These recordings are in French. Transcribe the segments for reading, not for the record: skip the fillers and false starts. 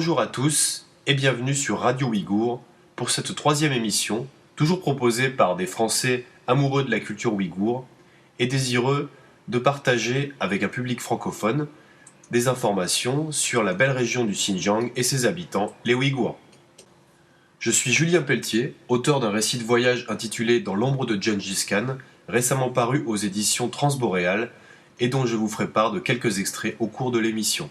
Bonjour à tous et bienvenue sur Radio Ouïghour pour cette troisième émission, toujours proposée par des Français amoureux de la culture ouïghour et désireux de partager avec un public francophone des informations sur la belle région du Xinjiang et ses habitants, les Ouïghours. Je suis Julien Pelletier, auteur d'un récit de voyage intitulé Dans l'ombre de Gengis Khan, récemment paru aux éditions Transboréal et dont je vous ferai part de quelques extraits au cours de l'émission.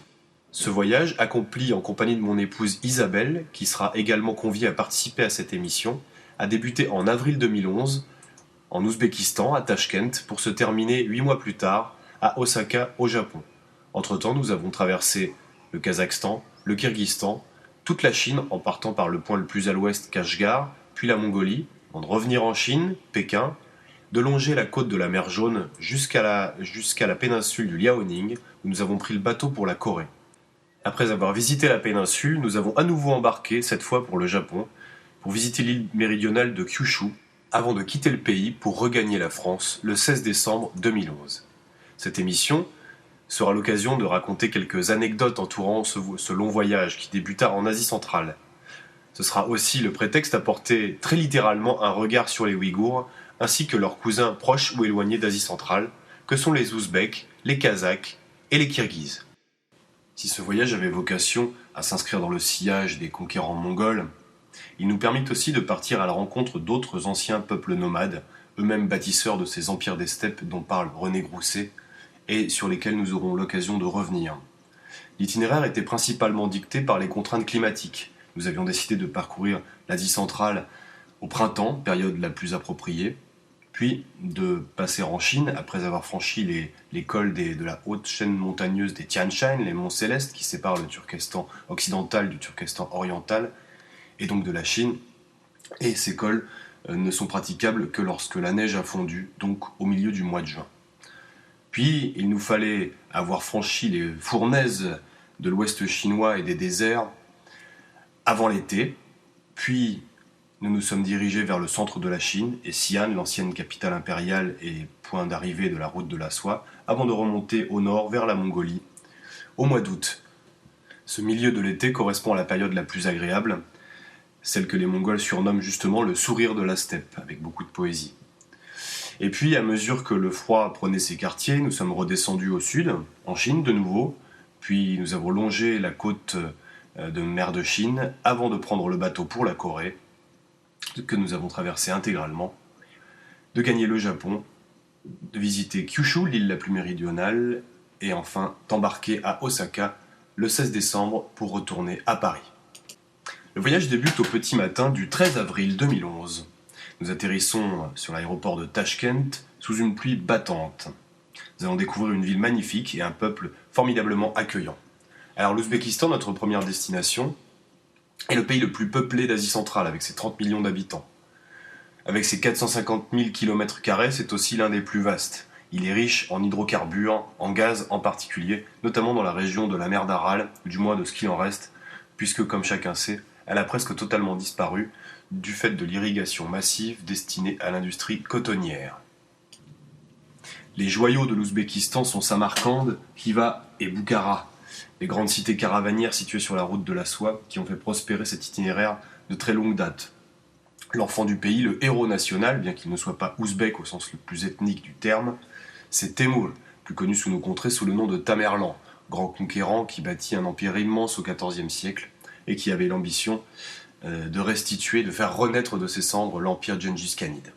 Ce voyage, accompli en compagnie de mon épouse Isabelle, qui sera également conviée à participer à cette émission, a débuté en avril 2011 en Ouzbékistan, à Tachkent, pour se terminer 8 mois plus tard à Osaka, au Japon. Entre-temps, nous avons traversé le Kazakhstan, le Kyrgyzstan, toute la Chine en partant par le point le plus à l'ouest, Kashgar, puis la Mongolie, avant de revenir en Chine, Pékin, de longer la côte de la mer Jaune jusqu'à la péninsule du Liaoning, où nous avons pris le bateau pour la Corée. Après avoir visité la péninsule, nous avons à nouveau embarqué, cette fois pour le Japon, pour visiter l'île méridionale de Kyushu, avant de quitter le pays pour regagner la France le 16 décembre 2011. Cette émission sera l'occasion de raconter quelques anecdotes entourant ce long voyage qui débuta en Asie centrale. Ce sera aussi le prétexte à porter très littéralement un regard sur les Ouïghours, ainsi que leurs cousins proches ou éloignés d'Asie centrale, que sont les Ouzbeks, les Kazakhs et les Kirghizes. Si ce voyage avait vocation à s'inscrire dans le sillage des conquérants mongols, il nous permit aussi de partir à la rencontre d'autres anciens peuples nomades, eux-mêmes bâtisseurs de ces empires des steppes dont parle René Grousset, et sur lesquels nous aurons l'occasion de revenir. L'itinéraire était principalement dicté par les contraintes climatiques. Nous avions décidé de parcourir l'Asie centrale au printemps, période la plus appropriée, puis de passer en Chine après avoir franchi les cols de la haute chaîne montagneuse des Tian Shan, les monts célestes qui séparent le Turkestan occidental du Turkestan oriental, et donc de la Chine. Et ces cols ne sont praticables que lorsque la neige a fondu, donc au milieu du mois de juin. Puis il nous fallait avoir franchi les fournaises de l'ouest chinois et des déserts avant l'été, puis nous nous sommes dirigés vers le centre de la Chine et Xi'an, l'ancienne capitale impériale et point d'arrivée de la route de la soie, avant de remonter au nord vers la Mongolie, au mois d'août. Ce milieu de l'été correspond à la période la plus agréable, celle que les Mongols surnomment justement le sourire de la steppe, avec beaucoup de poésie. Et puis, à mesure que le froid prenait ses quartiers, nous sommes redescendus au sud, en Chine de nouveau, puis nous avons longé la côte de mer de Chine avant de prendre le bateau pour la Corée, que nous avons traversé intégralement, de gagner le Japon, de visiter Kyushu, l'île la plus méridionale, et enfin d'embarquer à Osaka le 16 décembre pour retourner à Paris. Le voyage débute au petit matin du 13 avril 2011. Nous atterrissons sur l'aéroport de Tachkent sous une pluie battante. Nous allons découvrir une ville magnifique et un peuple formidablement accueillant. Alors l'Ouzbékistan, notre première destination, est le pays le plus peuplé d'Asie centrale, avec ses 30 millions d'habitants. Avec ses 450 000 km², c'est aussi l'un des plus vastes. Il est riche en hydrocarbures, en gaz en particulier, notamment dans la région de la mer d'Aral, du moins de ce qu'il en reste, puisque, comme chacun sait, elle a presque totalement disparu du fait de l'irrigation massive destinée à l'industrie cotonnière. Les joyaux de l'Ouzbékistan sont Samarcande, Khiva et Boukhara, les grandes cités caravanières situées sur la route de la soie qui ont fait prospérer cet itinéraire de très longue date. L'enfant du pays, le héros national, bien qu'il ne soit pas ouzbek au sens le plus ethnique du terme, c'est Temur, plus connu sous nos contrées sous le nom de Tamerlan, grand conquérant qui bâtit un empire immense au XIVe siècle et qui avait l'ambition de restituer, de faire renaître de ses cendres l'empire Gengis-Khanide.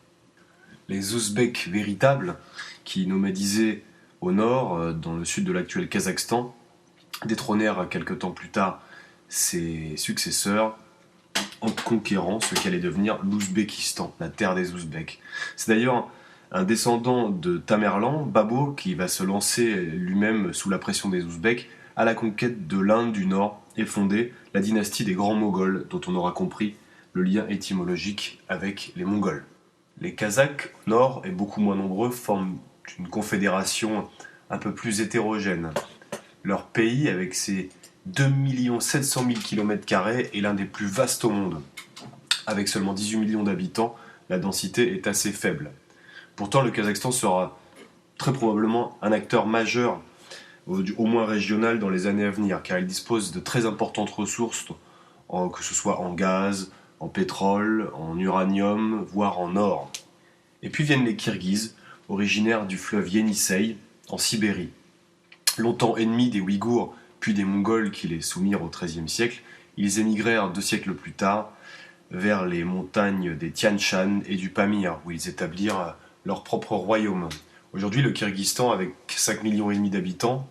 Les Ouzbeks véritables, qui nomadisaient au nord, dans le sud de l'actuel Kazakhstan, détrônèrent quelque temps plus tard ses successeurs en conquérant ce qu'allait devenir l'Ouzbékistan, la terre des Ouzbeks. C'est d'ailleurs un descendant de Tamerlan, Babo, qui va se lancer lui-même sous la pression des Ouzbeks à la conquête de l'Inde du Nord et fonder la dynastie des Grands Mongols, dont on aura compris le lien étymologique avec les Mongols. Les Kazakhs, au nord et beaucoup moins nombreux, forment une confédération un peu plus hétérogène. Leur pays, avec ses 2 700 000 km², est l'un des plus vastes au monde. Avec seulement 18 millions d'habitants, la densité est assez faible. Pourtant, le Kazakhstan sera très probablement un acteur majeur au moins régional dans les années à venir, car il dispose de très importantes ressources, que ce soit en gaz, en pétrole, en uranium, voire en or. Et puis viennent les Kirghizes, originaires du fleuve Yenisseï, en Sibérie. Longtemps ennemis des Ouïghours, puis des Mongols qui les soumirent au XIIIe siècle, ils émigrèrent 2 siècles plus tard vers les montagnes des Tian Shan et du Pamir, où ils établirent leur propre royaume. Aujourd'hui, le Kyrgyzstan, avec 5,5 millions d'habitants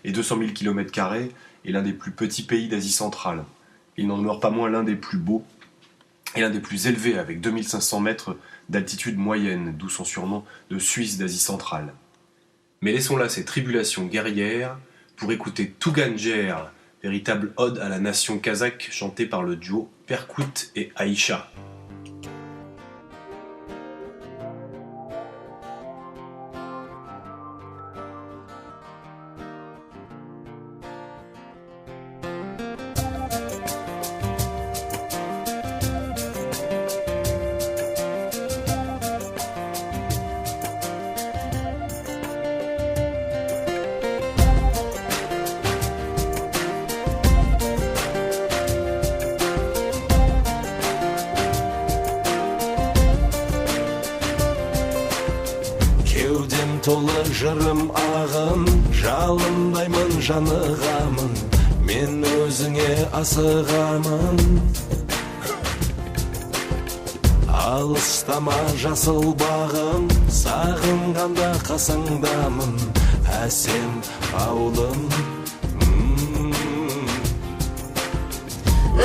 et 200 000 km², est l'un des plus petits pays d'Asie centrale. Il n'en demeure pas moins l'un des plus beaux et l'un des plus élevés, avec 2500 mètres d'altitude moyenne, d'où son surnom de Suisse d'Asie centrale. Mais laissons là ces tribulations guerrières pour écouter Touganger, véritable ode à la nation kazakh chantée par le duo Perkout et Aïcha. Толы жырым ағын, жалындаймын жанығамын, мен өзіңе асығамын. Алыстама жасыл бағым, сағынғанда қасыңдамын, әсем ауылым.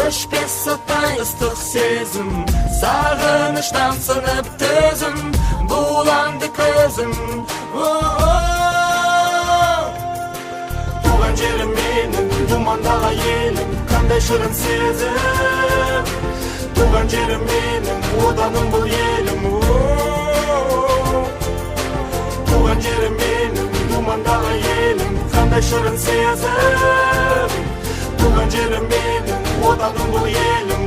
Өшпес сыптай ыстық сезім, сағыныштан сынып төзім, буланды көзім. Туған жерім менің, думандағы елім, қандай шырын сезім. Туған жерім менің, оданым бұл елім. Туған жерім менің, думандағы елім, қандай шырын сезім. Туған жерім менің, оданым бұл елім.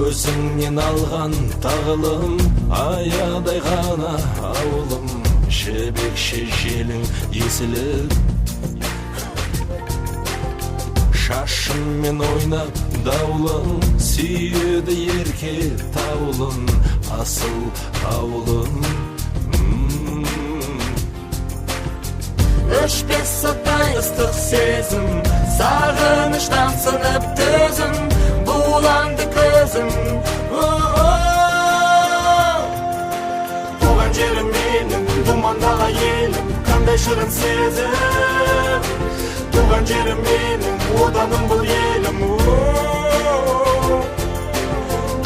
Өзіңнен алған тағылым, аядай ғана ауылым, жібекші желің есіліп. Шашыммен ойнап даулым, сүйеді ерке таулым, асыл ауылым. Өшпес сыптай ыстық сезім, сағыныштан сынып төзім, буланды көзім. Туған жерім менің, думандағы елім, қандай шырын сезім. Туған жерім менің, оданым бұл елім.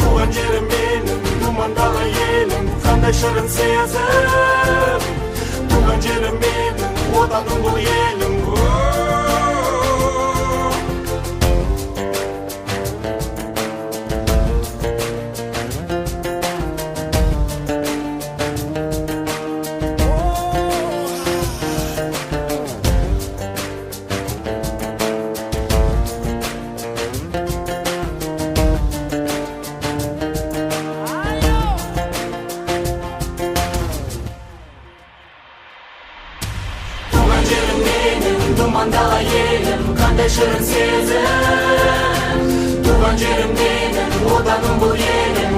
Туған жерім менің, думандағы елім, қандай шырын сезім. Туған жерім менің, оданым бұл елім. Думандағы елім, қандай шырын сезім. Туған жерім менің, оданым бұл елім.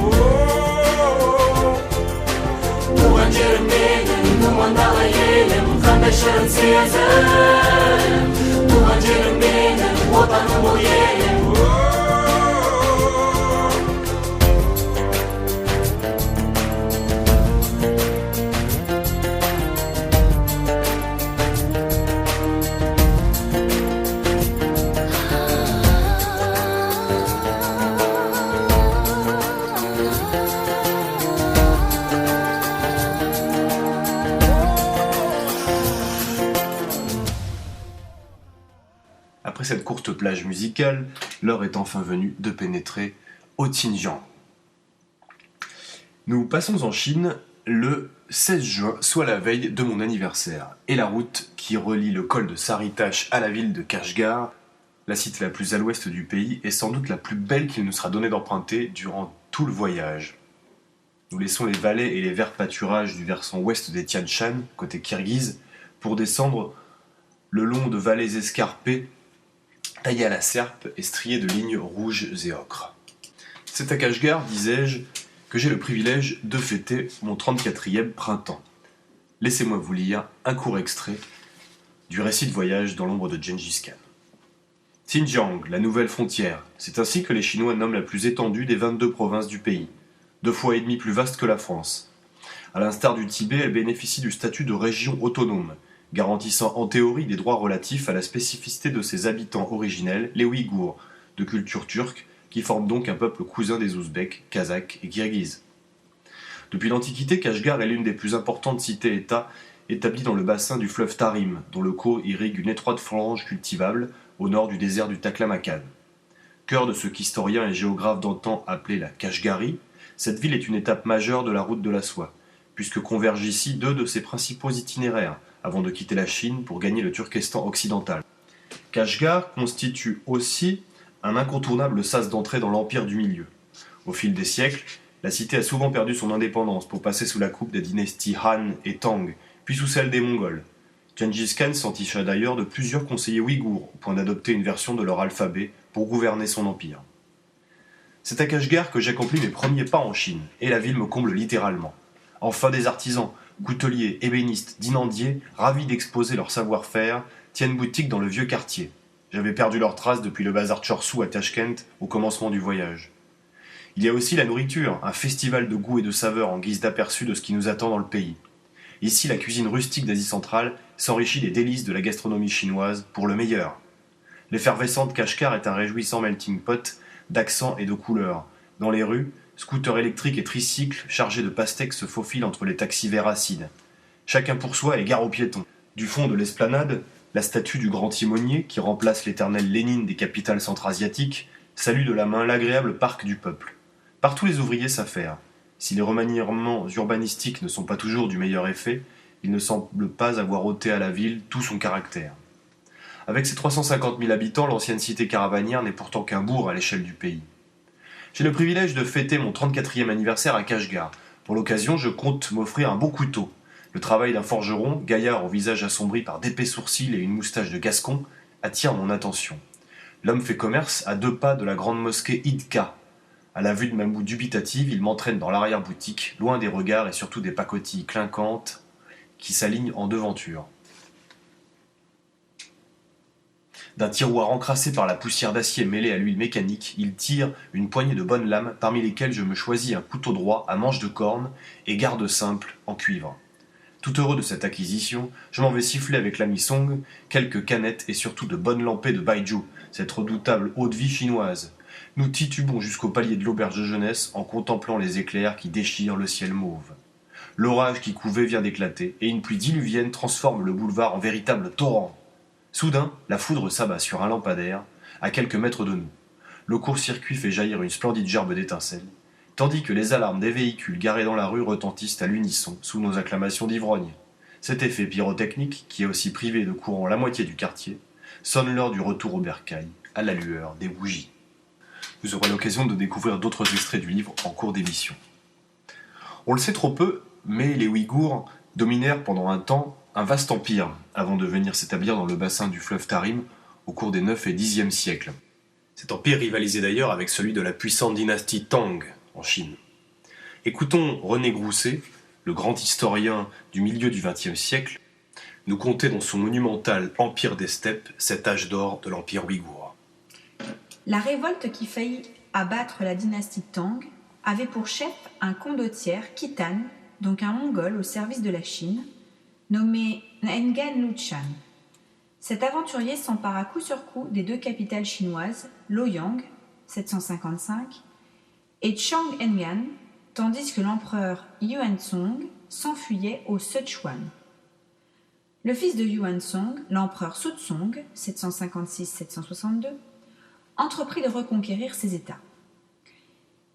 Туған жерім менің, думандағы елім, қандай шырын сезім. Туған жерім менің, оданым бұл елім. Après cette courte plage musicale, l'heure est enfin venue de pénétrer au Xinjiang. Nous passons en Chine le 16 juin, soit la veille de mon anniversaire. Et la route qui relie le col de Saritash à la ville de Kashgar, la cité la plus à l'ouest du pays, est sans doute la plus belle qu'il nous sera donné d'emprunter durant tout le voyage. Nous laissons les vallées et les verts pâturages du versant ouest des Tian Shan, côté kirghize, pour descendre le long de vallées escarpées, taillées à la serpe et striées de lignes rouges et ocres. C'est à Kashgar, disais-je, que j'ai le privilège de fêter mon 34e printemps. Laissez-moi vous lire un court extrait du récit de voyage dans l'ombre de Gengis Khan. Xinjiang, la nouvelle frontière, c'est ainsi que les Chinois nomment la plus étendue des 22 provinces du pays, 2,5 fois plus vaste que la France. À l'instar du Tibet, elle bénéficie du statut de région autonome, garantissant en théorie des droits relatifs à la spécificité de ses habitants originels, les Ouïghours, de culture turque, qui forment donc un peuple cousin des Ouzbeks, Kazakhs et Kirghizes. Depuis l'Antiquité, Kashgar est l'une des plus importantes cités-États établies dans le bassin du fleuve Tarim, dont le cours irrigue une étroite frange cultivable au nord du désert du Taklamakan. Cœur de ce qu'historien et géographe d'antan appelait la Kashgarie, cette ville est une étape majeure de la route de la soie, puisque convergent ici deux de ses principaux itinéraires, avant de quitter la Chine pour gagner le Turkestan occidental. Kashgar constitue aussi un incontournable sas d'entrée dans l'Empire du Milieu. Au fil des siècles, la cité a souvent perdu son indépendance pour passer sous la coupe des dynasties Han et Tang, puis sous celle des Mongols. Gengis Khan s'enticha d'ailleurs de plusieurs conseillers ouïghours, au point d'adopter une version de leur alphabet pour gouverner son empire. C'est à Kashgar que j'accomplis mes premiers pas en Chine, et la ville me comble littéralement. Enfin des artisans, couteliers, ébénistes, dinandiers, ravis d'exposer leur savoir-faire, tiennent boutique dans le vieux quartier. J'avais perdu leurs traces depuis le bazar Chorsou à Tachkent au commencement du voyage. Il y a aussi la nourriture, un festival de goût et de saveurs en guise d'aperçu de ce qui nous attend dans le pays. Ici, la cuisine rustique d'Asie centrale s'enrichit des délices de la gastronomie chinoise pour le meilleur. L'effervescente Kashgar est un réjouissant melting pot d'accents et de couleurs. Dans les rues, scooters électriques et tricycles chargés de pastèques se faufilent entre les taxis verts acides. Chacun pour soi et gare aux piétons. Du fond de l'esplanade, la statue du grand timonier, qui remplace l'éternel Lénine des capitales centra-asiatiques, salue de la main l'agréable parc du peuple. Partout les ouvriers s'affairent. Si les remaniements urbanistiques ne sont pas toujours du meilleur effet, ils ne semblent pas avoir ôté à la ville tout son caractère. Avec ses 350 000 habitants, l'ancienne cité caravanière n'est pourtant qu'un bourg à l'échelle du pays. J'ai le privilège de fêter mon 34e anniversaire à Kashgar. Pour l'occasion, je compte m'offrir un beau couteau. Le travail d'un forgeron, gaillard au visage assombri par d'épais sourcils et une moustache de gascon, attire mon attention. L'homme fait commerce à 2 pas de la grande mosquée Idka. À la vue de ma moue dubitative, il m'entraîne dans l'arrière-boutique, loin des regards et surtout des pacotilles clinquantes qui s'alignent en devanture. D'un tiroir encrassé par la poussière d'acier mêlée à l'huile mécanique, il tire une poignée de bonnes lames, parmi lesquelles je me choisis un couteau droit à manche de corne et garde simple en cuivre. Tout heureux de cette acquisition, je m'en vais siffler avec l'ami Song quelques canettes et surtout de bonnes lampées de baijiu, cette redoutable eau-de-vie chinoise. Nous titubons jusqu'au palier de l'auberge de jeunesse en contemplant les éclairs qui déchirent le ciel mauve. L'orage qui couvait vient d'éclater et une pluie diluvienne transforme le boulevard en véritable torrent. Soudain, la foudre s'abat sur un lampadaire, à quelques mètres de nous. Le court-circuit fait jaillir une splendide gerbe d'étincelles, tandis que les alarmes des véhicules garés dans la rue retentissent à l'unisson sous nos acclamations d'ivrogne. Cet effet pyrotechnique, qui a aussi privé de courant la moitié du quartier, sonne l'heure du retour au bercail, à la lueur des bougies. Vous aurez l'occasion de découvrir d'autres extraits du livre en cours d'émission. On le sait trop peu, mais les Ouïghours dominèrent pendant un temps un vaste empire avant de venir s'établir dans le bassin du fleuve Tarim au cours des 9 et 10e siècles. Cet empire rivalisait d'ailleurs avec celui de la puissante dynastie Tang en Chine. Écoutons René Grousset, le grand historien du milieu du XXe siècle, nous conter dans son monumental Empire des steppes cet âge d'or de l'empire ouïghour. La révolte qui faillit abattre la dynastie Tang avait pour chef un condottière, Khitan, donc un Mongol au service de la Chine, nommé Ngan Luchan. Cet aventurier s'empara coup sur coup des 2 capitales chinoises, Luoyang, 755, et Chang'an, tandis que l'empereur Yuanzong s'enfuyait au Sichuan. Le fils de Yuanzong, l'empereur Suzong, 756-762, entreprit de reconquérir ces États.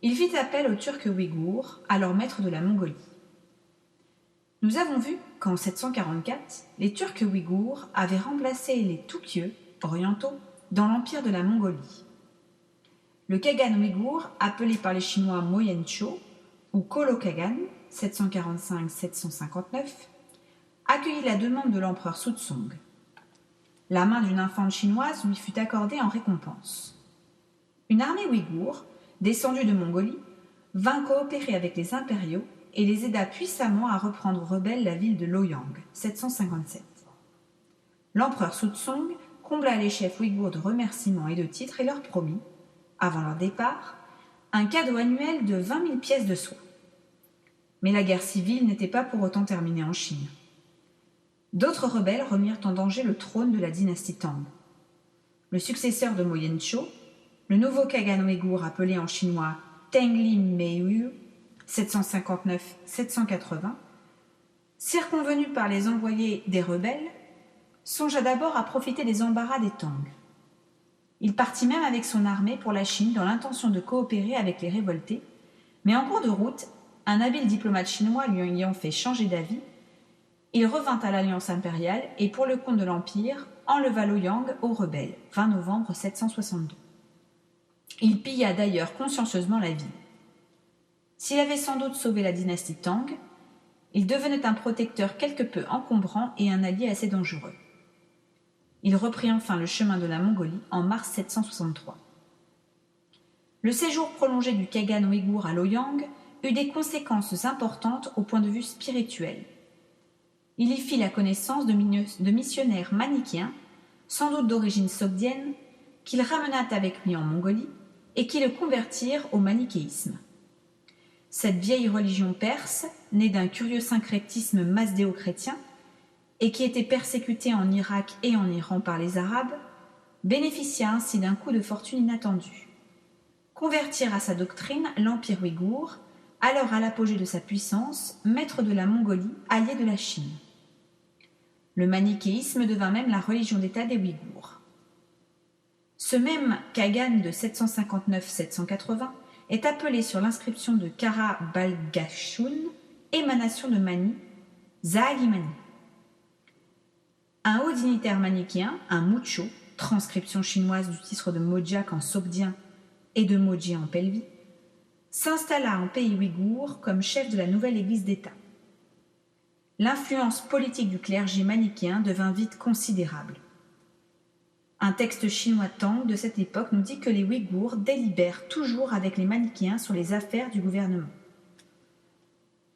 Il fit appel aux Turcs ouïghours, alors maîtres de la Mongolie. Nous avons vu qu'en 744, les Turcs ouïghours avaient remplacé les Toukieux orientaux dans l'empire de la Mongolie. Le Khagan ouïghour, appelé par les Chinois Moyencho ou Kolo Khagan 745-759, accueillit la demande de l'empereur Suzong. La main d'une infante chinoise lui fut accordée en récompense. Une armée ouïghour, descendue de Mongolie, vint coopérer avec les impériaux et les aida puissamment à reprendre aux rebelles la ville de Loyang, 757. L'empereur Suzong combla les chefs ouïghours de remerciements et de titres et leur promit, avant leur départ, un cadeau annuel de 20 000 pièces de soie. Mais la guerre civile n'était pas pour autant terminée en Chine. D'autres rebelles remirent en danger le trône de la dynastie Tang. Le successeur de Moyencho, le nouveau Khagan ouïghour appelé en chinois Tengli Meiyu 759-780, circonvenu par les envoyés des rebelles, songea d'abord à profiter des embarras des Tang. Il partit même avec son armée pour la Chine dans l'intention de coopérer avec les révoltés, mais en cours de route, un habile diplomate chinois lui ayant fait changer d'avis, il revint à l'alliance impériale et, pour le compte de l'Empire, enleva Loyang aux rebelles, 20 novembre 762. Il pilla d'ailleurs consciencieusement la ville. S'il avait sans doute sauvé la dynastie Tang, il devenait un protecteur quelque peu encombrant et un allié assez dangereux. Il reprit enfin le chemin de la Mongolie en mars 763. Le séjour prolongé du Khagan ouïghour à Loyang eut des conséquences importantes au point de vue spirituel. Il y fit la connaissance de missionnaires manichéens, sans doute d'origine sogdienne, qu'il ramena avec lui en Mongolie et qui le convertirent au manichéisme. Cette vieille religion perse, née d'un curieux syncrétisme masdéo-chrétien et qui était persécutée en Irak et en Iran par les Arabes, bénéficia ainsi d'un coup de fortune inattendu. Convertir à sa doctrine l'empire ouïghour, alors à l'apogée de sa puissance, maître de la Mongolie, allié de la Chine. Le manichéisme devint même la religion d'État des Ouïghours. Ce même Khagan de 759-780 est appelé sur l'inscription de Kara-Balgashun, émanation de Mani, Zahagi-Mani. Un haut dignitaire manichéen, un Mucho, transcription chinoise du titre de Mojak en sogdien et de Moji en pelvi, s'installa en pays ouïghour comme chef de la nouvelle église d'État. L'influence politique du clergé manichéen devint vite considérable. Un texte chinois Tang de cette époque nous dit que les Ouïghours délibèrent toujours avec les manichéens sur les affaires du gouvernement.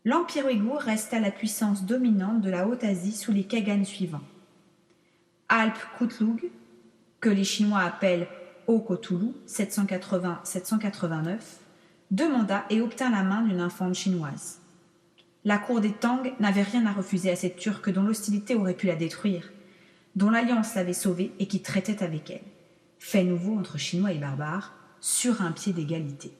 L'empire ouïghour resta la puissance dominante de la Haute-Asie sous les Khagans suivants. Alp Kutlug, que les Chinois appellent Haut-Kotulu, 780-789, demanda et obtint la main d'une infante chinoise. La cour des Tang n'avait rien à refuser à cette Turque dont l'hostilité aurait pu la détruire, dont l'alliance l'avait sauvée et qui traitait avec elle. Fait nouveau entre Chinois et barbares, sur un pied d'égalité.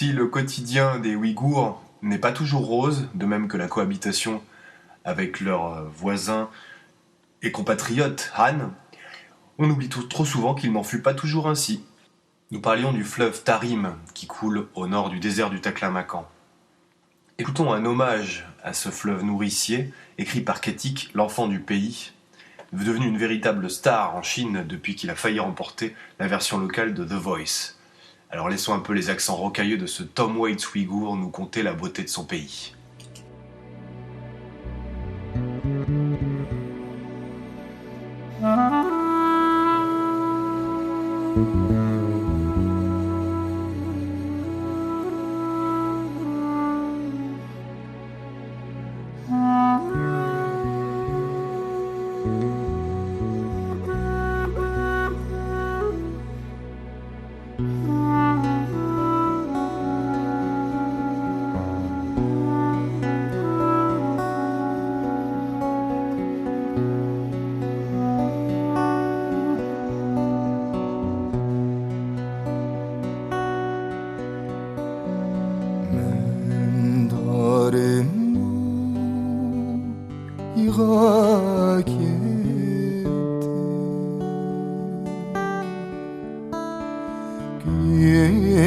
Si le quotidien des Ouïghours n'est pas toujours rose, de même que la cohabitation avec leurs voisins et compatriotes Han, on oublie trop souvent qu'il n'en fut pas toujours ainsi. Nous parlions du fleuve Tarim qui coule au nord du désert du Taklamakan. Écoutons un hommage à ce fleuve nourricier, écrit par Ketik, l'enfant du pays, devenu une véritable star en Chine depuis qu'il a failli remporter la version locale de The Voice. Alors laissons un peu les accents rocailleux de ce Tom Waits ouïghour nous conter la beauté de son pays.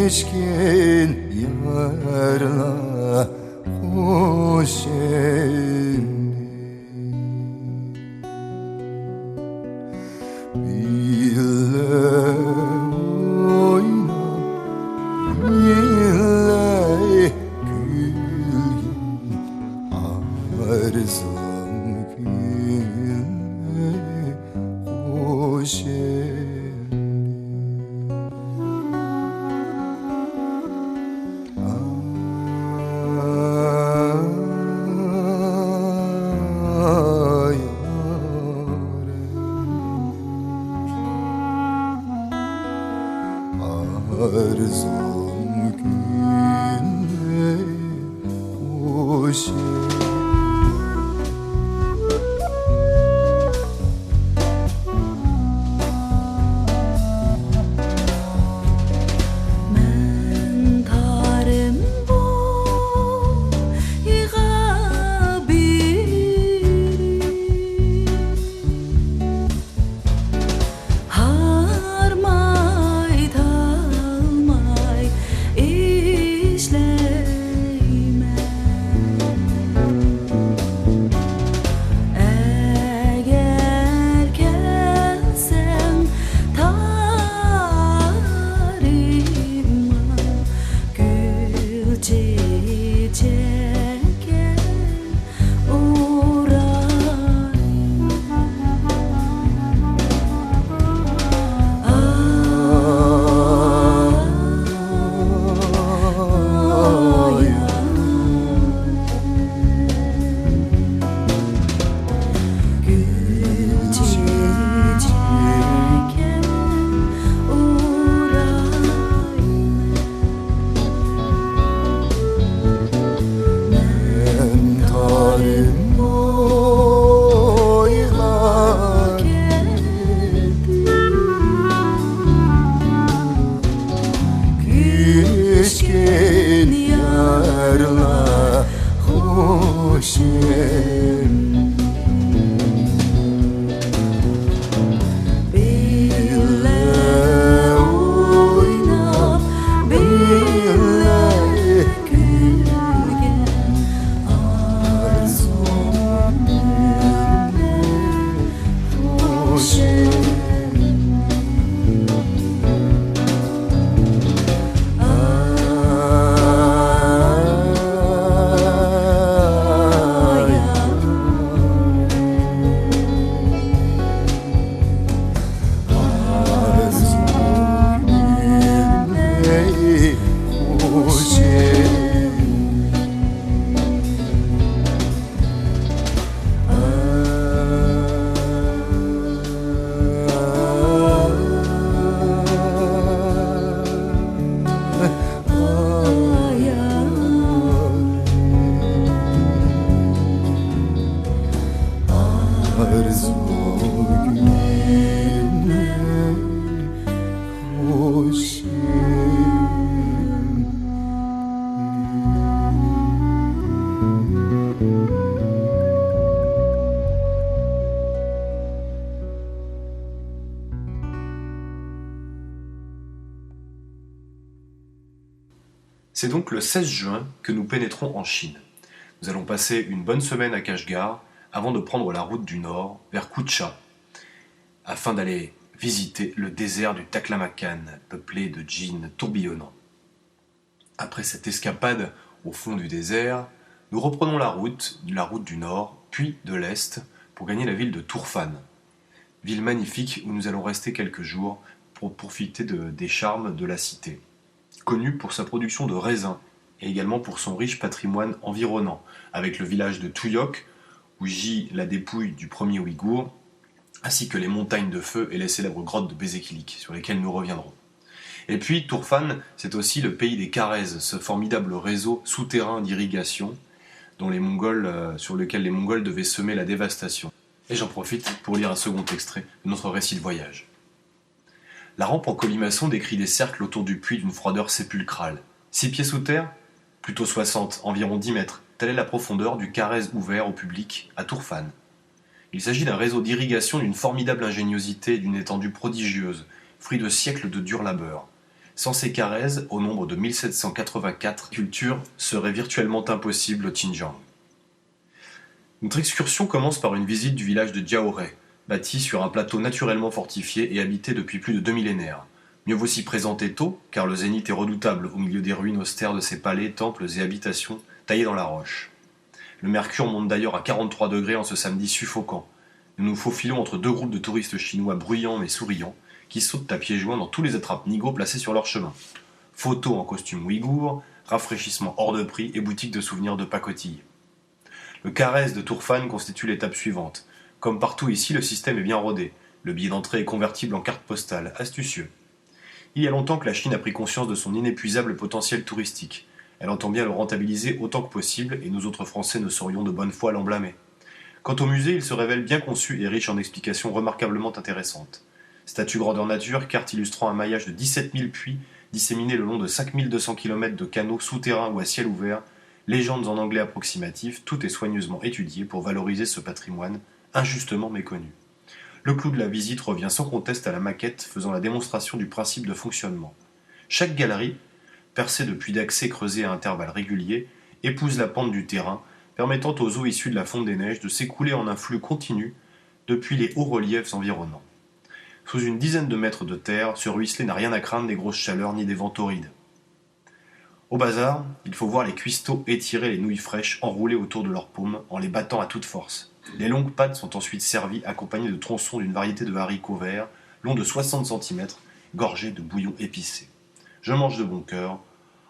Geçkin yarla C'est donc le 16 juin que nous pénétrons en Chine. Nous allons passer une bonne semaine à Kashgar avant de prendre la route du nord vers Kucha afin d'aller visiter le désert du Taklamakan peuplé de djinns tourbillonnants. Après cette escapade au fond du désert, nous reprenons la route du nord puis de l'est pour gagner la ville de Turfan, ville magnifique où nous allons rester quelques jours pour profiter des charmes de la cité. Connu pour sa production de raisins et également pour son riche patrimoine environnant, avec le village de Tuyok, où gît la dépouille du premier Ouïghour, ainsi que les montagnes de feu et les célèbres grottes de Bézékilik, sur lesquelles nous reviendrons. Et puis, Turfan, c'est aussi le pays des Karaises, ce formidable réseau souterrain d'irrigation sur lequel les Mongols devaient semer la dévastation. Et j'en profite pour lire un second extrait de notre récit de voyage. La rampe en colimaçon décrit des cercles autour du puits d'une froideur sépulcrale. 6 pieds sous terre ? Plutôt 60, environ 10 mètres. Telle est la profondeur du Karaiz ouvert au public à Turfan. Il s'agit d'un réseau d'irrigation d'une formidable ingéniosité et d'une étendue prodigieuse, fruit de siècles de dur labeur. Sans ces carèzes, au nombre de 1784, culture serait virtuellement impossible au Xinjiang. Notre excursion commence par une visite du village de Diaoré, bâti sur un plateau naturellement fortifié et habité depuis plus de 2 millénaires. Mieux vaut s'y présenter tôt, car le zénith est redoutable au milieu des ruines austères de ses palais, temples et habitations taillés dans la roche. Le mercure monte d'ailleurs à 43 degrés en ce samedi suffocant. Nous nous faufilons entre deux groupes de touristes chinois bruyants mais souriants, qui sautent à pieds joints dans tous les attrape-nigauds placés sur leur chemin. Photos en costume ouïghour, rafraîchissement hors de prix et boutiques de souvenirs de pacotille. Le Carrez de Tourfan constitue l'étape suivante. Comme partout ici, le système est bien rodé. Le billet d'entrée est convertible en carte postale, astucieux. Il y a longtemps que la Chine a pris conscience de son inépuisable potentiel touristique. Elle entend bien le rentabiliser autant que possible, et nous autres Français ne saurions de bonne foi l'en blâmer. Quant au musée, il se révèle bien conçu et riche en explications remarquablement intéressantes. Statues grandeur nature, cartes illustrant un maillage de 17 000 puits disséminés le long de 5200 km de canaux souterrains ou à ciel ouvert, légendes en anglais approximatif, tout est soigneusement étudié pour valoriser ce patrimoine injustement méconnu. Le clou de la visite revient sans conteste à la maquette faisant la démonstration du principe de fonctionnement. Chaque galerie, percée de puits d'accès creusés à intervalles réguliers, épouse la pente du terrain, permettant aux eaux issues de la fonte des neiges de s'écouler en un flux continu depuis les hauts reliefs environnants. Sous une dizaine de mètres de terre, ce ruisselet n'a rien à craindre des grosses chaleurs ni des vents torrides. Au bazar, il faut voir les cuistots étirer les nouilles fraîches enroulées autour de leurs paumes en les battant à toute force. Les longues pattes sont ensuite servies accompagnées de tronçons d'une variété de haricots verts, longs de 60 cm, gorgés de bouillon épicé. Je mange de bon cœur,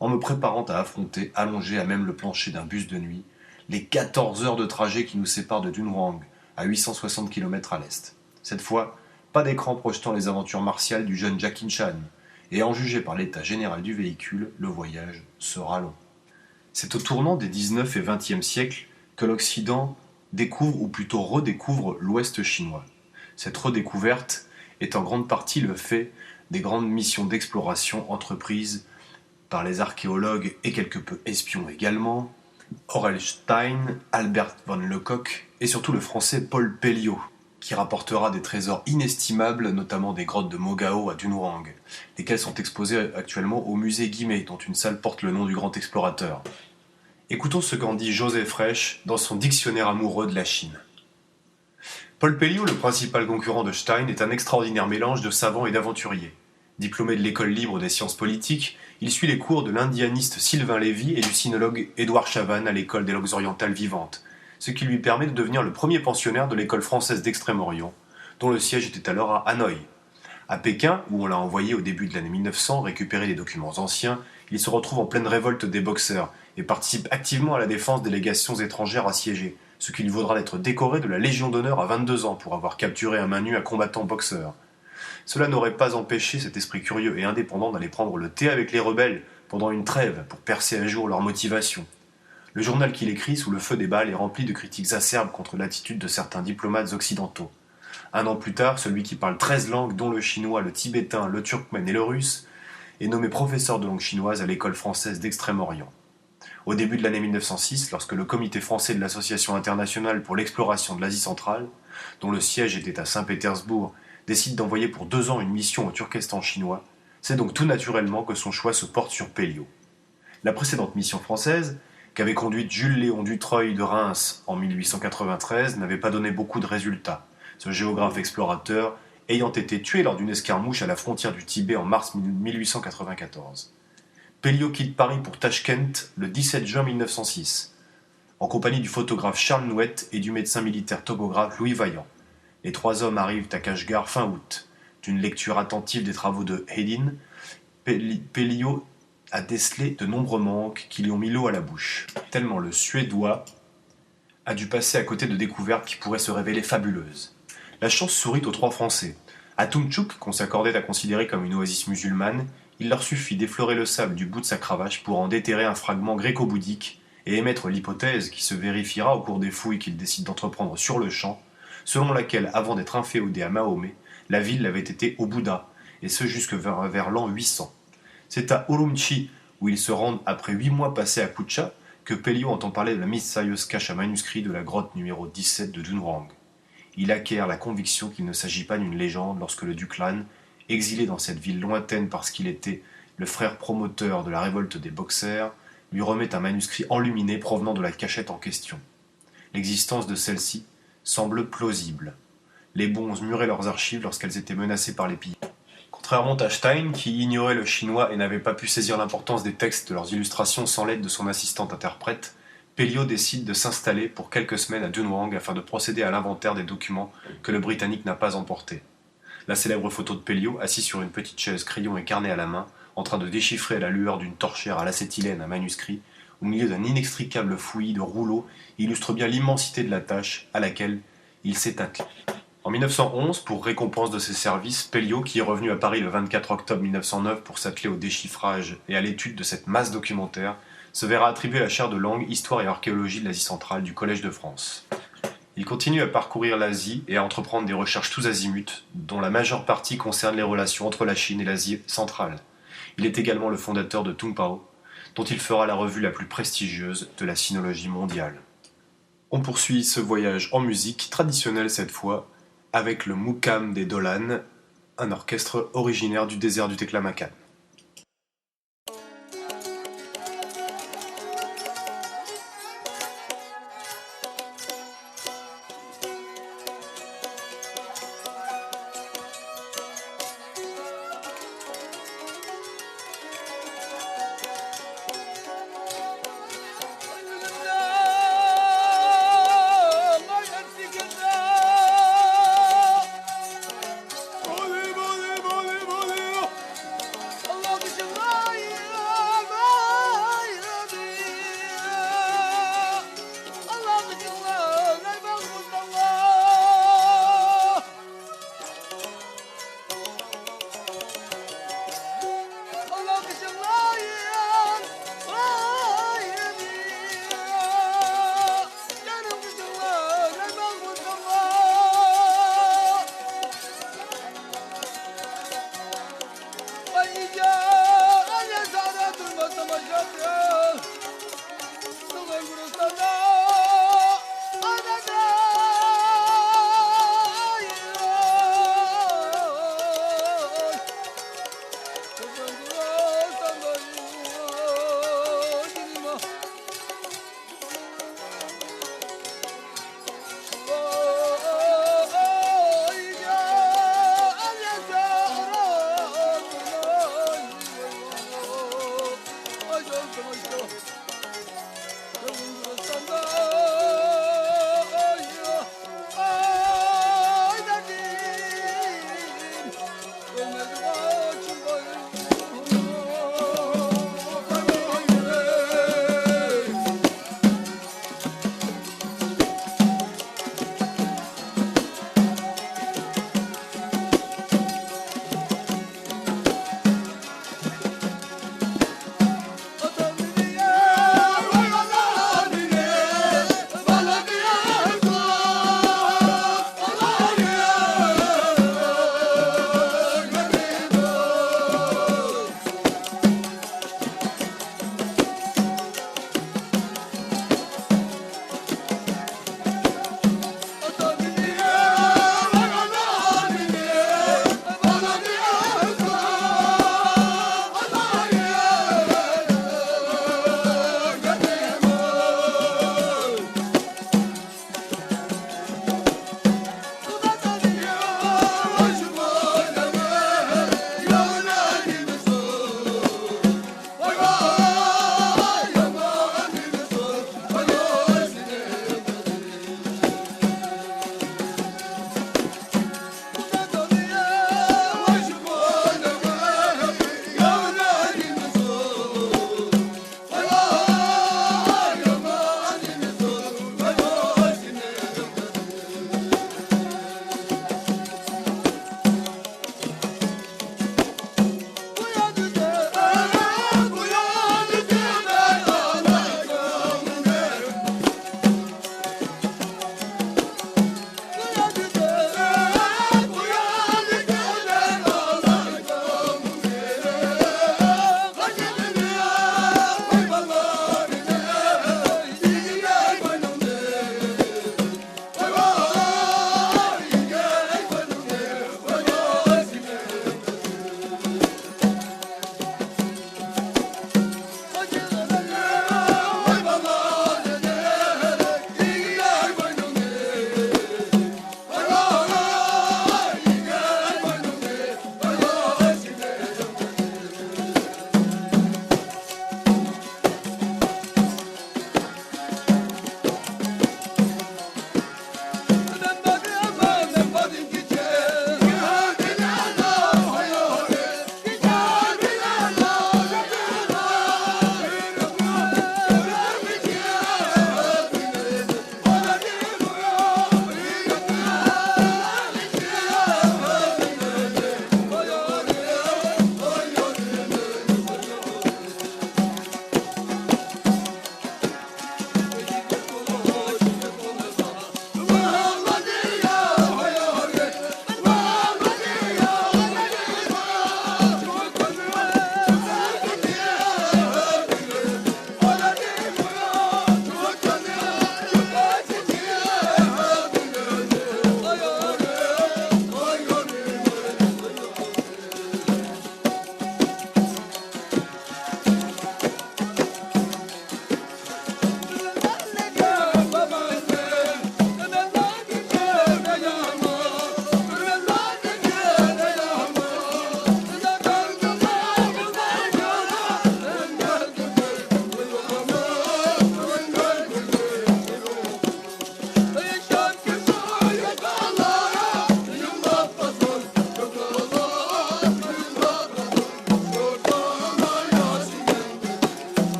en me préparant à affronter, allongé à même le plancher d'un bus de nuit, les 14 heures de trajet qui nous séparent de Dunhuang, à 860 km à l'est. Cette fois, pas d'écran projetant les aventures martiales du jeune Jackie Chan, et en juger par l'état général du véhicule, le voyage sera long. C'est au tournant des 19 et 20e siècles que l'Occident découvre ou plutôt redécouvre l'Ouest chinois. Cette redécouverte est en grande partie le fait des grandes missions d'exploration entreprises par les archéologues et quelque peu espions également, Aurel Stein, Albert von Lecoq et surtout le français Paul Pelliot, qui rapportera des trésors inestimables, notamment des grottes de Mogao à Dunhuang, lesquelles sont exposées actuellement au musée Guimet, dont une salle porte le nom du grand explorateur. Écoutons ce qu'en dit Joseph Reich dans son dictionnaire amoureux de la Chine. Paul Pelliot, le principal concurrent de Stein, est un extraordinaire mélange de savant et d'aventurier. Diplômé de l'école libre des sciences politiques, il suit les cours de l'indianiste Sylvain Lévy et du sinologue Édouard Chavannes à l'école des langues orientales vivantes, ce qui lui permet de devenir le premier pensionnaire de l'école française d'Extrême-Orient, dont le siège était alors à Hanoï. À Pékin, où on l'a envoyé au début de l'année 1900 récupérer des documents anciens, il se retrouve en pleine révolte des boxeurs et participe activement à la défense des légations étrangères assiégées, ce qui lui vaudra d'être décoré de la Légion d'honneur à 22 ans pour avoir capturé à main nue un combattant boxeur. Cela n'aurait pas empêché cet esprit curieux et indépendant d'aller prendre le thé avec les rebelles pendant une trêve pour percer à jour leur motivation. Le journal qu'il écrit sous le feu des balles est rempli de critiques acerbes contre l'attitude de certains diplomates occidentaux. Un an plus tard, celui qui parle 13 langues, dont le chinois, le tibétain, le turkmène et le russe, est nommé professeur de langue chinoise à l'école française d'Extrême-Orient. Au début de l'année 1906, lorsque le comité français de l'Association internationale pour l'exploration de l'Asie centrale, dont le siège était à Saint-Pétersbourg, décide d'envoyer pour 2 ans une mission au Turkestan chinois, c'est donc tout naturellement que son choix se porte sur Pelliot. La précédente mission française, qu'avait conduite Jules Léon Dutreuil de Reims en 1893, n'avait pas donné beaucoup de résultats, ce géographe explorateur ayant été tué lors d'une escarmouche à la frontière du Tibet en mars 1894. Pelliot quitte Paris pour Tachkent le 17 juin 1906, en compagnie du photographe Charles Nouette et du médecin militaire topographe Louis Vaillant. Les 3 hommes arrivent à Kashgar fin août. D'une lecture attentive des travaux de Hedin, Pelliot a décelé de nombreux manques qui lui ont mis l'eau à la bouche, tellement le Suédois a dû passer à côté de découvertes qui pourraient se révéler fabuleuses. La chance sourit aux 3 Français. À Tumtchouk, qu'on s'accordait à considérer comme une oasis musulmane, il leur suffit d'effleurer le sable du bout de sa cravache pour en déterrer un fragment gréco-bouddhique et émettre l'hypothèse, qui se vérifiera au cours des fouilles qu'ils décident d'entreprendre sur le champ, selon laquelle, avant d'être inféodée à Mahomet, la ville avait été au Bouddha, et ce jusque vers l'an 800. C'est à Urumqi, où ils se rendent après 8 mois passés à Kucha, que Pelliot entend parler de la mystérieuse cache à manuscrit de la grotte numéro 17 de Dunhuang. Il acquiert la conviction qu'il ne s'agit pas d'une légende lorsque le duc Lan, exilé dans cette ville lointaine parce qu'il était le frère promoteur de la révolte des Boxers, lui remet un manuscrit enluminé provenant de la cachette en question. L'existence de celle-ci semble plausible. Les bonzes muraient leurs archives lorsqu'elles étaient menacées par les pilleurs. Contrairement à Stein, qui ignorait le chinois et n'avait pas pu saisir l'importance des textes de leurs illustrations sans l'aide de son assistante interprète, Pelliot décide de s'installer pour quelques semaines à Dunhuang afin de procéder à l'inventaire des documents que le Britannique n'a pas emportés. La célèbre photo de Pelliot, assis sur une petite chaise, crayon et carnet à la main, en train de déchiffrer à la lueur d'une torchère à l'acétylène un manuscrit, au milieu d'un inextricable fouillis de rouleaux, illustre bien l'immensité de la tâche à laquelle il s'est attelé. En 1911, pour récompense de ses services, Pelliot, qui est revenu à Paris le 24 octobre 1909 pour s'atteler au déchiffrage et à l'étude de cette masse documentaire, se verra attribuer la chaire de langue, histoire et archéologie de l'Asie centrale du Collège de France. Il continue à parcourir l'Asie et à entreprendre des recherches tous azimuts, dont la majeure partie concerne les relations entre la Chine et l'Asie centrale. Il est également le fondateur de Tungpao, dont il fera la revue la plus prestigieuse de la sinologie mondiale. On poursuit ce voyage en musique, traditionnelle cette fois, avec le Mukam des Dolan, un orchestre originaire du désert du Taklamakan.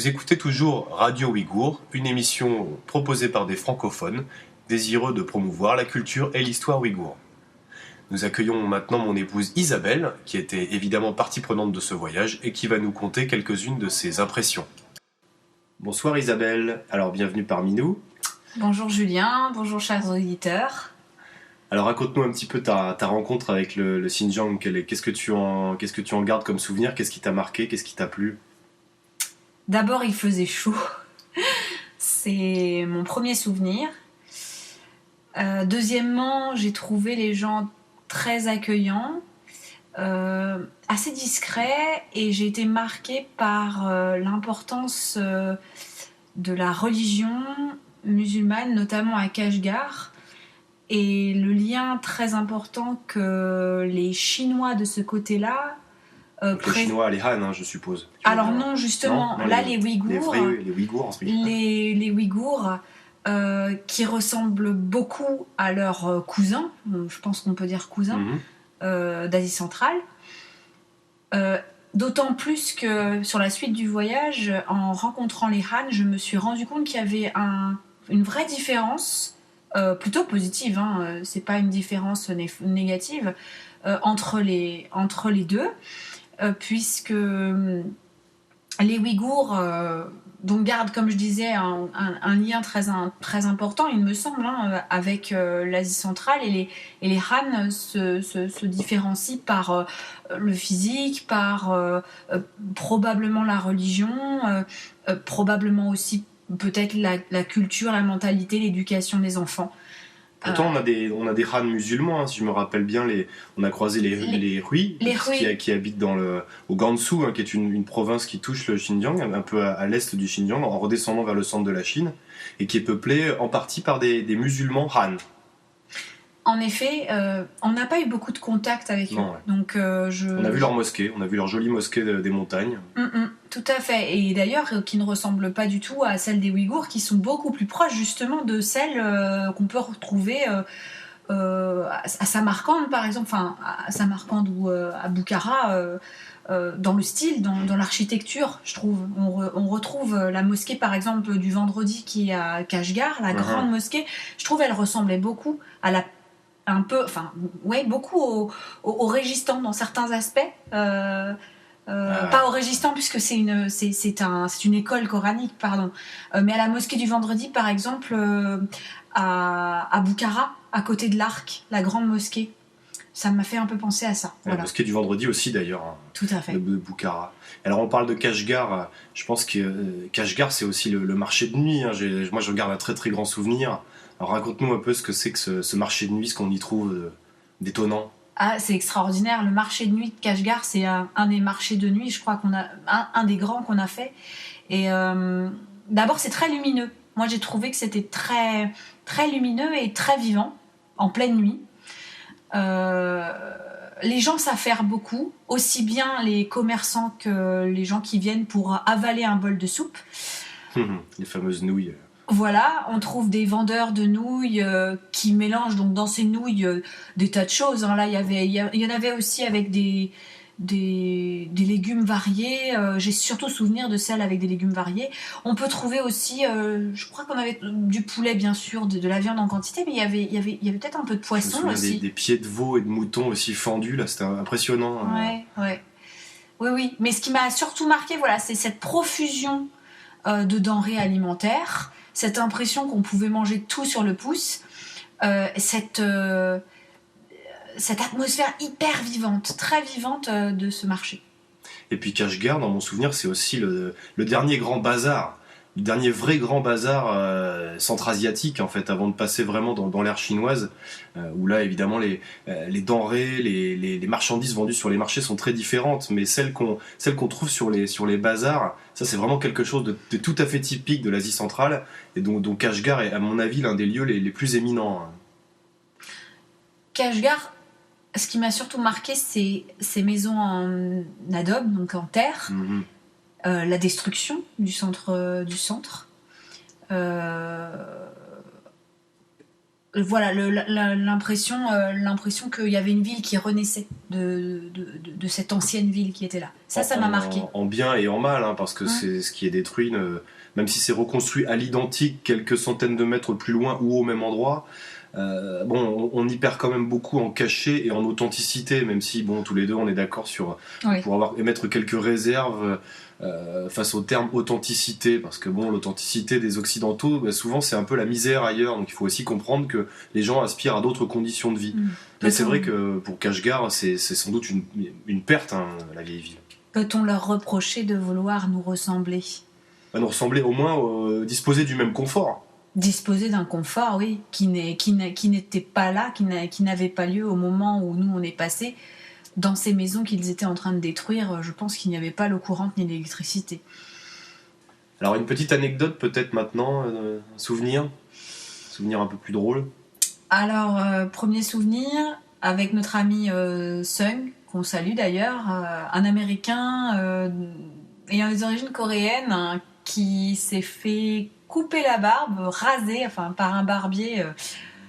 Vous écoutez toujours Radio Ouïghour, une émission proposée par des francophones désireux de promouvoir la culture et l'histoire ouïghour. Nous accueillons maintenant mon épouse Isabelle, qui était évidemment partie prenante de ce voyage et qui va nous conter quelques-unes de ses impressions. Bonsoir Isabelle, alors bienvenue parmi nous. Bonjour Julien, bonjour chers auditeurs. Alors raconte-nous un petit peu ta rencontre avec le Xinjiang. Qu'est-ce que tu en gardes comme souvenir? Qu'est-ce qui t'a marqué? Qu'est-ce qui t'a plu? D'abord, il faisait chaud. C'est mon premier souvenir. Deuxièmement, j'ai trouvé les gens très accueillants, assez discrets, et j'ai été marquée par l'importance de la religion musulmane, notamment à Kashgar, et le lien très important que les Chinois de ce côté-là... Les Chinois, les Han, je suppose. Alors non, justement, non, les Ouïghours... Les Ouïghours, en ce moment. Les Ouïghours, qui ressemblent beaucoup à leurs cousins, je pense qu'on peut dire cousins, d'Asie centrale. D'autant plus que sur la suite du voyage, en rencontrant les Han, je me suis rendu compte qu'il y avait une vraie différence, plutôt positive, c'est pas une différence négative, entre les deux, puisque les Ouïghours donc gardent, comme je disais, un lien très important, il me semble, avec l'Asie centrale, et les Han se différencient par le physique, par probablement la religion, probablement aussi peut-être la culture, la mentalité, l'éducation des enfants. Pourtant, on a des Han musulmans, si je me rappelle bien. On a croisé les Hui, qui habitent au Gansu, qui est une province qui touche le Xinjiang, un peu à l'est du Xinjiang, en redescendant vers le centre de la Chine, et qui est peuplée en partie par des musulmans Han. En effet, on n'a pas eu beaucoup de contact avec eux. Ouais. Donc, on a vu leur mosquée, on a vu leur jolie mosquée des montagnes. Tout à fait. Et d'ailleurs, qui ne ressemble pas du tout à celles des Ouïghours, qui sont beaucoup plus proches justement de celles qu'on peut retrouver à Samarcande, par exemple, enfin à Samarcande ou à Bukhara, dans le style, dans l'architecture, je trouve. On retrouve la mosquée, par exemple, du Vendredi qui est à Kashgar, la grande mosquée. Je trouve elle ressemblait beaucoup à beaucoup au Réghistan dans certains aspects. Pas au Réghistan puisque c'est une école coranique, pardon. Mais à la mosquée du Vendredi, par exemple, à Bukhara, à côté de l'Arc, la grande mosquée. Ça m'a fait un peu penser à ça. La mosquée du Vendredi aussi, d'ailleurs. Tout à fait. De Bukhara. Alors on parle de Kashgar. Je pense que Kashgar, c'est aussi le marché de nuit. Moi, je garde un très très grand souvenir. Alors raconte-nous un peu ce que c'est que ce marché de nuit, ce qu'on y trouve d'étonnant. Ah, c'est extraordinaire. Le marché de nuit de Kashgar, c'est un des marchés de nuit, je crois qu'on a un des grands qu'on a fait. Et d'abord, c'est très lumineux. Moi, j'ai trouvé que c'était très très lumineux et très vivant en pleine nuit. Les gens s'affairent beaucoup, aussi bien les commerçants que les gens qui viennent pour avaler un bol de soupe. Les fameuses nouilles. Voilà, on trouve des vendeurs de nouilles qui mélangent donc dans ces nouilles des tas de choses. Là, il y en avait aussi avec des légumes variés. J'ai surtout souvenir de celles avec des légumes variés. On peut trouver aussi, je crois qu'on avait du poulet, bien sûr, de la viande en quantité, mais il y avait peut-être un peu de poisson aussi. Des pieds de veau et de mouton aussi fendus, là, c'était impressionnant. Ouais. Oui. Mais ce qui m'a surtout marqué, voilà, c'est cette profusion de denrées alimentaires. Cette impression qu'on pouvait manger tout sur le pouce, cette atmosphère hyper vivante, très vivante de ce marché. Et puis Kashgar, dans mon souvenir, c'est aussi le dernier grand bazar, le dernier vrai grand bazar centra-asiatique, en fait, avant de passer vraiment dans l'ère chinoise, où là, évidemment, les denrées, les marchandises vendues sur les marchés sont très différentes, mais celles qu'on trouve sur les bazars, ça c'est vraiment quelque chose de tout à fait typique de l'Asie centrale, et donc Kashgar est, à mon avis, l'un des lieux les plus éminents. Kashgar, ce qui m'a surtout marqué, c'est ces maisons en adobe, donc en terre, la destruction du centre. voilà, l'impression qu'il y avait une ville qui renaissait de cette ancienne ville qui était là. Ça m'a marqué. En bien et en mal, hein, parce que c'est ce qui est détruit, même si c'est reconstruit à l'identique quelques centaines de mètres plus loin ou au même endroit. On y perd quand même beaucoup en cachet et en authenticité, même si tous les deux on est d'accord pour émettre quelques réserves face au terme authenticité, parce que l'authenticité des Occidentaux, souvent c'est un peu la misère ailleurs, donc il faut aussi comprendre que les gens aspirent à d'autres conditions de vie. Mais c'est vrai que pour Kashgar, c'est sans doute une perte, hein, la vieille ville. Peut-on leur reprocher de vouloir nous ressembler ? Nous ressembler, au moins disposer du même confort. Disposer d'un confort, oui, qui n'était pas là, qui n'avait pas lieu au moment où nous on est passés. Dans ces maisons qu'ils étaient en train de détruire, je pense qu'il n'y avait pas l'eau courante ni l'électricité. Alors une petite anecdote peut-être maintenant, un souvenir un peu plus drôle. Alors, premier souvenir, avec notre ami Sung, qu'on salue d'ailleurs, un Américain ayant des origines coréennes, hein, qui s'est fait couper la barbe, raser, par un barbier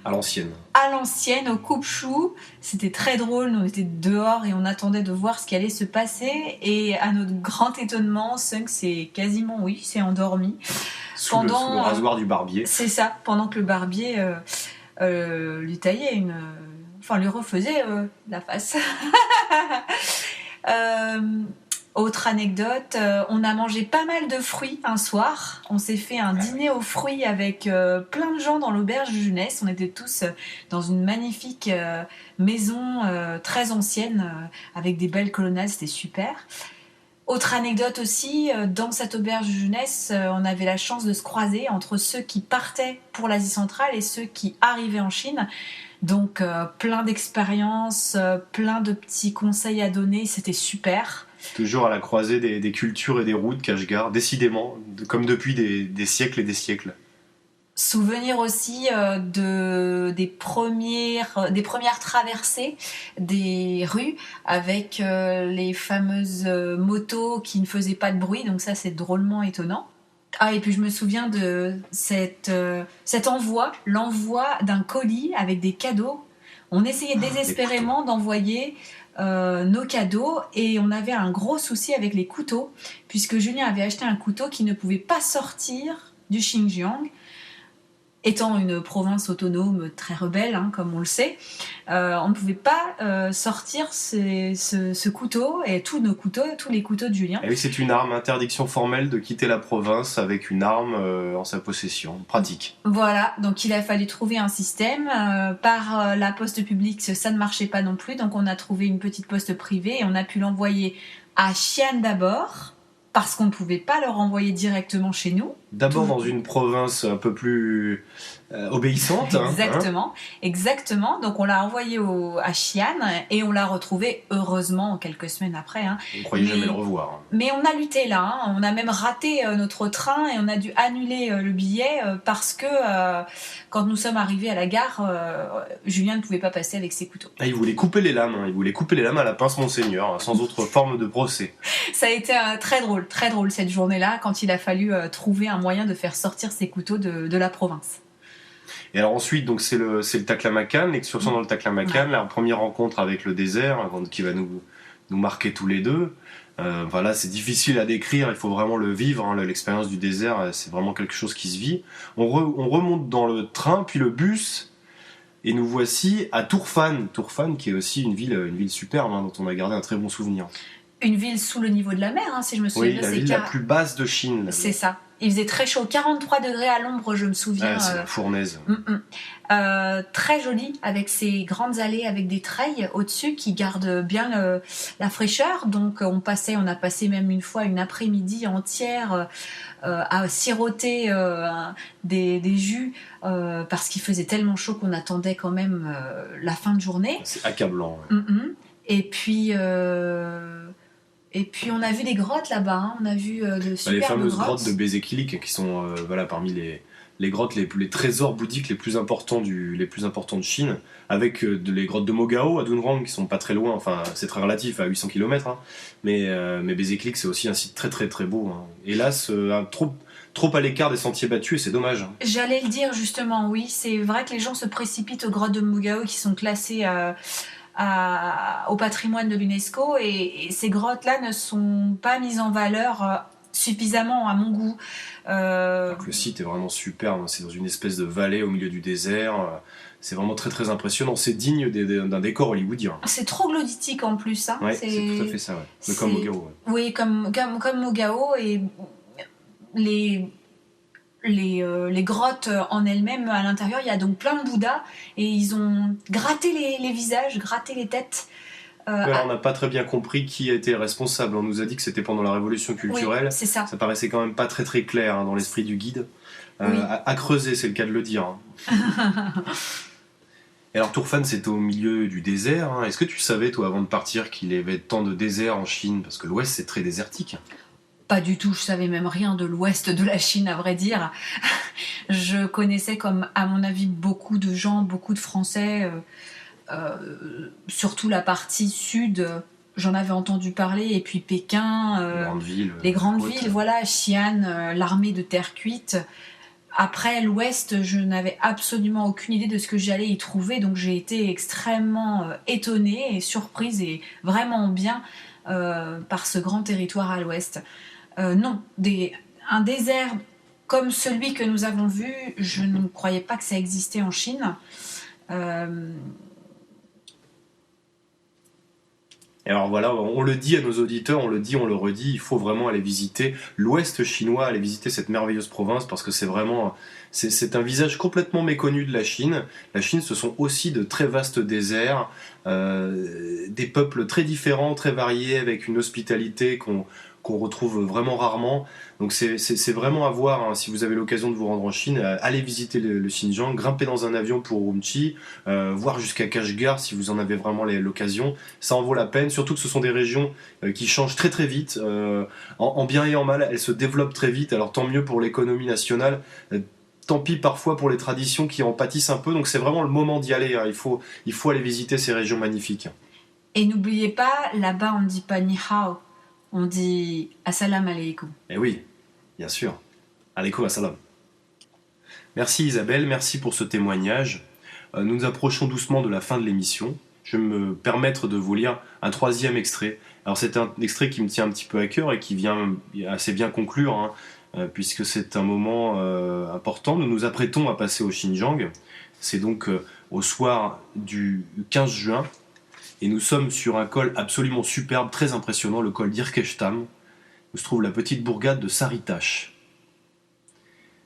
à l'ancienne, au coupe-chou. C'était très drôle, on était dehors et on attendait de voir ce qui allait se passer, et à notre grand étonnement, Sung s'est endormi sous le rasoir du barbier. C'est ça, pendant que le barbier lui taillait lui refaisait la face. Autre anecdote, on a mangé pas mal de fruits un soir. On s'est fait un dîner aux fruits avec plein de gens dans l'auberge de jeunesse. On était tous dans une magnifique maison très ancienne avec des belles colonnades, c'était super. Autre anecdote aussi, dans cette auberge de jeunesse, on avait la chance de se croiser entre ceux qui partaient pour l'Asie centrale et ceux qui arrivaient en Chine. Donc plein d'expériences, plein de petits conseils à donner, c'était super. Toujours à la croisée des cultures et des routes, Kashgar, décidément, comme depuis des siècles et des siècles. Souvenir aussi des premières traversées des rues avec les fameuses motos qui ne faisaient pas de bruit, donc ça c'est drôlement étonnant. Ah, et puis je me souviens de cet l'envoi d'un colis avec des cadeaux. On essayait désespérément d'envoyer nos cadeaux, et on avait un gros souci avec les couteaux, puisque Julien avait acheté un couteau qui ne pouvait pas sortir du Xinjiang. Étant une province autonome très rebelle, hein, comme on le sait, on ne pouvait pas sortir ce couteau et tous les couteaux de Julien. Et oui, c'est une arme, interdiction formelle de quitter la province avec une arme en sa possession, pratique. Voilà, donc il a fallu trouver un système. Par la poste publique, ça ne marchait pas non plus, donc on a trouvé une petite poste privée et on a pu l'envoyer à Xi'an d'abord, parce qu'on ne pouvait pas le renvoyer directement chez nous. D'abord dans une province un peu plus obéissante. Exactement. Donc on l'a envoyé à Xi'an et on l'a retrouvé heureusement quelques semaines après. On ne croyait jamais le revoir. Mais on a lutté là. On a même raté notre train et on a dû annuler le billet parce que quand nous sommes arrivés à la gare, Julien ne pouvait pas passer avec ses couteaux. Il voulait couper les lames. Il voulait couper les lames à la pince Monseigneur, sans autre forme de procès. Ça a été très drôle cette journée-là, quand il a fallu trouver un moyen de faire sortir ses couteaux de la province. Et alors ensuite, donc c'est le Taklamakan, l'excursion dans le Taklamakan, la première rencontre avec le désert, qui va nous marquer tous les deux. Voilà, c'est difficile à décrire, il faut vraiment le vivre, hein, l'expérience du désert, c'est vraiment quelque chose qui se vit. On remonte dans le train, puis le bus, et nous voici à Turfan. Turfan, qui est aussi une ville superbe, hein, dont on a gardé un très bon souvenir. Une ville sous le niveau de la mer, hein, si je me souviens bien. Oui, la ville la plus basse de Chine. C'est ça. Il faisait très chaud, 43 degrés à l'ombre, je me souviens. C'est la fournaise. Très joli, avec ses grandes allées, avec des treilles au-dessus qui gardent bien la fraîcheur. Donc on a passé même une fois une après-midi entière à siroter des jus parce qu'il faisait tellement chaud qu'on attendait quand même la fin de journée. C'est accablant. Ouais. Et puis on a vu des grottes là-bas, hein. On a vu de superbes les fameuses grottes de Bezeklik, qui sont parmi les grottes, les trésors bouddhiques les plus importants de Chine, avec les grottes de Mogao à Dunhuang, qui sont pas très loin, enfin c'est très relatif, à 800 km, hein. Mais Bezeklik c'est aussi un site très très très beau, hein. Hélas, trop à l'écart des sentiers battus et c'est dommage. J'allais le dire justement, oui, c'est vrai que les gens se précipitent aux grottes de Mugao qui sont classées au patrimoine de l'UNESCO et ces grottes-là ne sont pas mises en valeur suffisamment à mon goût. Alors que le site est vraiment superbe, c'est dans une espèce de vallée au milieu du désert, c'est vraiment très très impressionnant, c'est digne d'un décor hollywoodien. C'est trop gloditique en plus. Hein. Ouais, c'est tout à fait ça, ouais. Comme Mogao. Ouais. Oui, comme Mogao et les grottes en elles-mêmes, à l'intérieur, il y a donc plein de Bouddhas et ils ont gratté les visages, gratté les têtes. Alors, on n'a pas très bien compris qui a été responsable. On nous a dit que c'était pendant la Révolution culturelle. Oui, c'est ça. Ça paraissait quand même pas très très clair dans l'esprit du guide. Oui. À creuser, c'est le cas de le dire. Et alors Tourfan, c'est au milieu du désert. Est-ce que tu savais, toi, avant de partir, qu'il y avait tant de déserts en Chine? Parce que l'Ouest, c'est très désertique. Pas du tout, je savais même rien de l'ouest de la Chine, à vrai dire. Je connaissais, comme à mon avis, beaucoup de gens, beaucoup de Français, surtout la partie sud, j'en avais entendu parler, et puis Pékin, les grandes villes, voilà, Xi'an, l'armée de terre cuite. Après l'ouest, je n'avais absolument aucune idée de ce que j'allais y trouver, donc j'ai été extrêmement étonnée et surprise et vraiment bien par ce grand territoire à l'ouest. Non, un désert comme celui que nous avons vu, je ne croyais pas que ça existait en Chine. Et alors voilà, on le dit à nos auditeurs, on le dit, on le redit, il faut vraiment aller visiter l'Ouest chinois, aller visiter cette merveilleuse province parce que c'est vraiment, c'est un visage complètement méconnu de la Chine. La Chine, ce sont aussi de très vastes déserts, des peuples très différents, très variés, avec une hospitalité qu'on retrouve vraiment rarement. Donc c'est vraiment à voir, hein. Si vous avez l'occasion de vous rendre en Chine, allez visiter le Xinjiang, grimper dans un avion pour Urumqi, voir jusqu'à Kashgar si vous en avez vraiment l'occasion. Ça en vaut la peine, surtout que ce sont des régions qui changent très très vite, en bien et en mal, elles se développent très vite, alors tant mieux pour l'économie nationale, tant pis parfois pour les traditions qui en pâtissent un peu, donc c'est vraiment le moment d'y aller, hein. Il faut aller visiter ces régions magnifiques. Et n'oubliez pas, là-bas on ne dit pas ni hao, on dit assalamu alaikum. Eh oui, bien sûr. Alaikum assalam. Merci Isabelle, merci pour ce témoignage. Nous nous approchons doucement de la fin de l'émission. Je vais me permettre de vous lire un troisième extrait. Alors c'est un extrait qui me tient un petit peu à cœur et qui vient assez bien conclure, hein, puisque c'est un moment important. Nous nous apprêtons à passer au Xinjiang. C'est donc au soir du 15 juin. Et nous sommes sur un col absolument superbe, très impressionnant, le col d'Irkeshtam, où se trouve la petite bourgade de Saritash.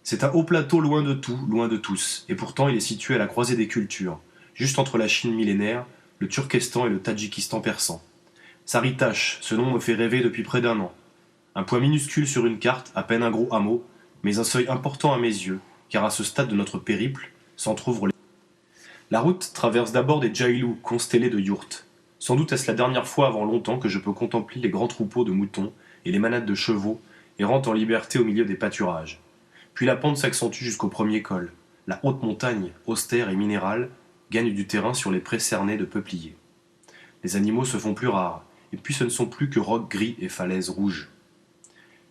C'est un haut plateau loin de tout, loin de tous, et pourtant il est situé à la croisée des cultures, juste entre la Chine millénaire, le Turkestan et le Tadjikistan persan. Saritash, ce nom me fait rêver depuis près d'un an. Un point minuscule sur une carte, à peine un gros hameau, mais un seuil important à mes yeux, car à ce stade de notre périple s'entr'ouvrent les... La route traverse d'abord des jailous constellés de yourtes. Sans doute est-ce la dernière fois avant longtemps que je peux contempler les grands troupeaux de moutons et les manades de chevaux errant en liberté au milieu des pâturages. Puis la pente s'accentue jusqu'au premier col. La haute montagne, austère et minérale, gagne du terrain sur les prés cernés de peupliers. Les animaux se font plus rares, et puis ce ne sont plus que rocs gris et falaises rouges.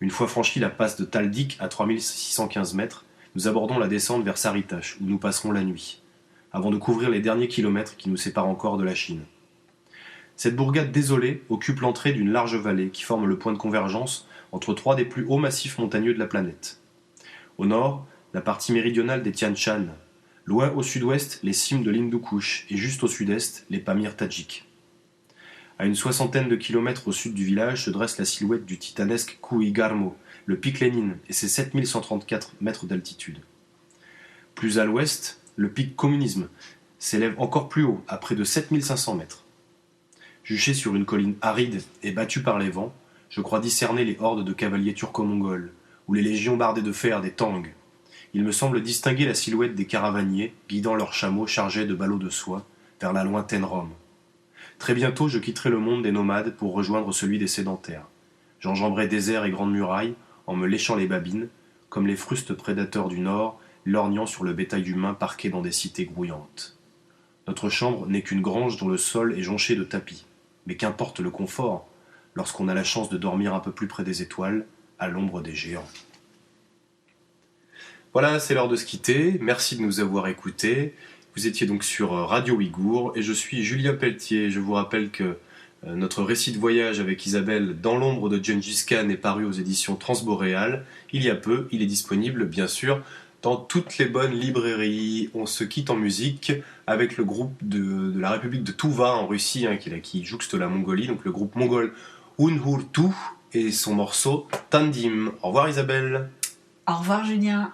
Une fois franchi la passe de Taldik à 3615 mètres, nous abordons la descente vers Saritash, où nous passerons la nuit, avant de couvrir les derniers kilomètres qui nous séparent encore de la Chine. Cette bourgade désolée occupe l'entrée d'une large vallée qui forme le point de convergence entre trois des plus hauts massifs montagneux de la planète. Au nord, la partie méridionale des Tian Shan. Loin au sud-ouest, les cimes de l'Hindu Kush et juste au sud-est, les Pamirs tadjiks. À une soixantaine de kilomètres au sud du village se dresse la silhouette du titanesque Kuy Garmo, le pic Lénine et ses 7134 mètres d'altitude. Plus à l'ouest, le pic Communisme s'élève encore plus haut, à près de 7500 mètres. Juché sur une colline aride et battue par les vents, je crois discerner les hordes de cavaliers turco-mongols, ou les légions bardées de fer des Tangs. Il me semble distinguer la silhouette des caravaniers guidant leurs chameaux chargés de ballots de soie vers la lointaine Rome. Très bientôt, je quitterai le monde des nomades pour rejoindre celui des sédentaires. J'enjamberai déserts et grandes murailles en me léchant les babines, comme les frustes prédateurs du Nord, lorgnant sur le bétail humain parqué dans des cités grouillantes. Notre chambre n'est qu'une grange dont le sol est jonché de tapis. Mais qu'importe le confort, lorsqu'on a la chance de dormir un peu plus près des étoiles, à l'ombre des géants. Voilà, c'est l'heure de se quitter. Merci de nous avoir écoutés. Vous étiez donc sur Radio Ouïghour et je suis Julien Pelletier. Je vous rappelle que notre récit de voyage avec Isabelle dans l'ombre de Gengis Khan est paru aux éditions Transboréal il y a peu. Il est disponible, bien sûr, dans toutes les bonnes librairies. On se quitte en musique avec le groupe de la République de Touva en Russie, qui jouxte la Mongolie, donc le groupe mongol Unhurtu et son morceau Tandim. Au revoir Isabelle. Au revoir Julien.